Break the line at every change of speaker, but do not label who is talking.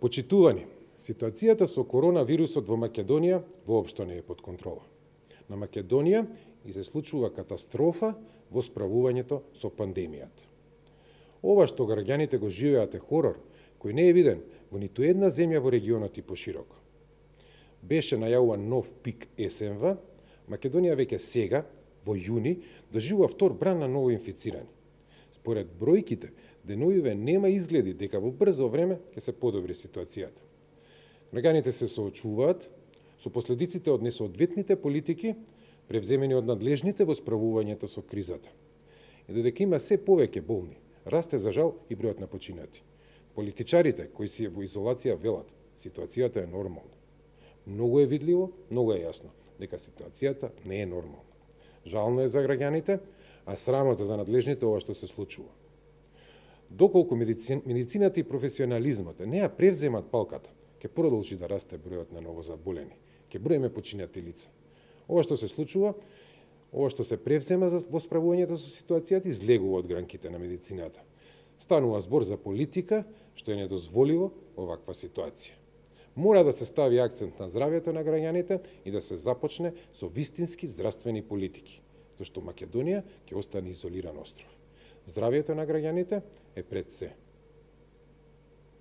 Почитувани, ситуацијата со коронавирусот во Македонија воопшто не е под контрола. На Македонија и се случува катастрофа во справувањето со пандемијата. Ова што граѓаните го живеат е хорор, кој не е виден во ниту една земја во регионот и пошироко. Беше најавуван нов пик есенва, Македонија веќе сега, во јуни, доживува втор бран на ново инфицирани. Според бројките, деновиве нема изгледи дека во брзо време ќе се подобри ситуацијата. Граѓаните се соочуваат со последиците од несоодветните политики превземени од надлежните во справувањето со кризата. И додека има се повеќе болни, расте за жал и бројот на починати. Политичарите кои си во изолација велат, ситуацијата е нормална. Многу е видливо, многу е јасно дека ситуацијата не е нормална. Жално е за граѓаните, а срамота за надлежните ова што се случува. Доколку медицината и професионализмот не ја превземат палката, ќе продолжи да расте бројот на новозаболени, ќе броиме починати лица. Ова што се случува, ова што се превзема во справувањето со ситуацијата излегува од гранките на медицината. Станува збор за политика, што е недозволиво во ваква ситуација. Мора да се стави акцент на здравјето на граѓаните и да се започне со вистински здравствени политики, зашто Македонија ќе остане изолиран остров. Здравјето на граѓаните е пред се.